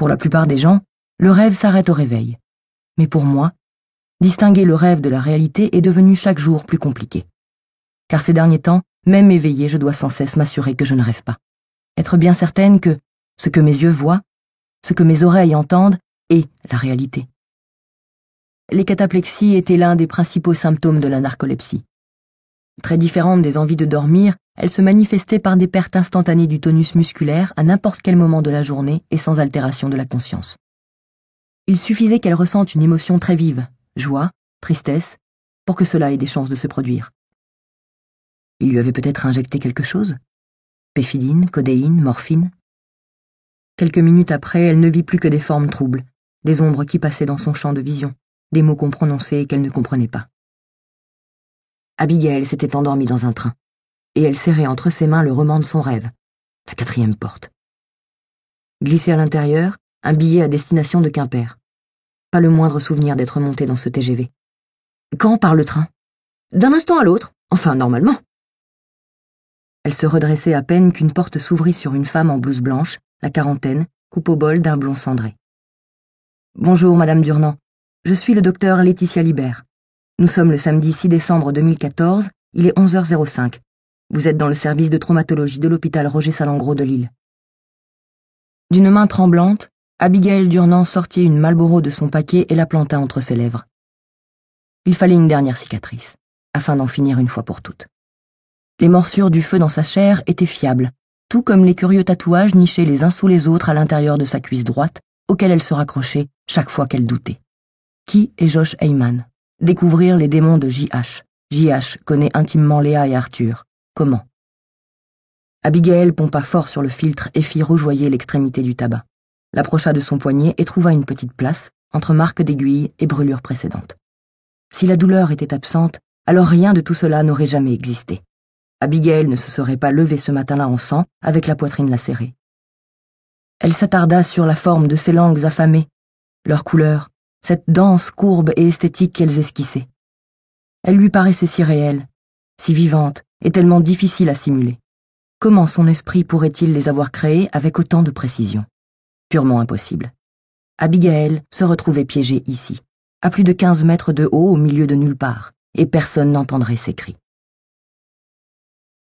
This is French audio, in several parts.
Pour la plupart des gens, le rêve s'arrête au réveil. Mais pour moi, distinguer le rêve de la réalité est devenu chaque jour plus compliqué. Car ces derniers temps, même éveillée, je dois sans cesse m'assurer que je ne rêve pas. Être bien certaine que ce que mes yeux voient, ce que mes oreilles entendent, est la réalité. Les cataplexies étaient l'un des principaux symptômes de la narcolepsie. Très différente des envies de dormir, elles se manifestaient par des pertes instantanées du tonus musculaire à n'importe quel moment de la journée et sans altération de la conscience. Il suffisait qu'elle ressente une émotion très vive, joie, tristesse, pour que cela ait des chances de se produire. Il lui avait peut-être injecté quelque chose? Péfiline, codéine, morphine? Quelques minutes après, elle ne vit plus que des formes troubles, des ombres qui passaient dans son champ de vision, des mots qu'on prononçait et qu'elle ne comprenait pas. Abigail s'était endormie dans un train, et elle serrait entre ses mains le roman de son rêve, la 4e porte. Glissé à l'intérieur, un billet à destination de Quimper. Pas le moindre souvenir d'être montée dans ce TGV. Quand part le train? D'un instant à l'autre, enfin normalement. Elle se redressait à peine qu'une porte s'ouvrit sur une femme en blouse blanche, la quarantaine, coupe au bol d'un blond cendré. « Bonjour, Madame Durnand. Je suis le docteur Laetitia Libert. Nous sommes le samedi 6 décembre 2014, il est 11h05. Vous êtes dans le service de traumatologie de l'hôpital Roger Salengro de Lille. » D'une main tremblante, Abigail Durnand sortit une Marlboro de son paquet et la planta entre ses lèvres. Il fallait une dernière cicatrice, afin d'en finir une fois pour toutes. Les morsures du feu dans sa chair étaient fiables, tout comme les curieux tatouages nichés les uns sous les autres à l'intérieur de sa cuisse droite, auxquels elle se raccrochait chaque fois qu'elle doutait. Qui est Josh Heyman? Découvrir les démons de J.H. J.H. connaît intimement Léa et Arthur. Comment? Abigail pompa fort sur le filtre et fit rougeoyer l'extrémité du tabac. L'approcha de son poignet et trouva une petite place, entre marques d'aiguille et brûlures précédentes. Si la douleur était absente, alors rien de tout cela n'aurait jamais existé. Abigail ne se serait pas levée ce matin-là en sang, avec la poitrine lacérée. Elle s'attarda sur la forme de ces langues affamées, leur couleur, cette danse courbe et esthétique qu'elles esquissaient. Elle lui paraissait si réelle, si vivante et tellement difficile à simuler. Comment son esprit pourrait-il les avoir créées avec autant de précision? Purement impossible. Abigail se retrouvait piégée ici, à plus de 15 mètres de haut au milieu de nulle part, et personne n'entendrait ses cris.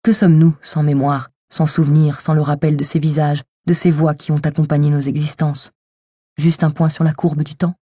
Que sommes-nous sans mémoire, sans souvenir, sans le rappel de ces visages, de ces voix qui ont accompagné nos existences? Juste un point sur la courbe du temps?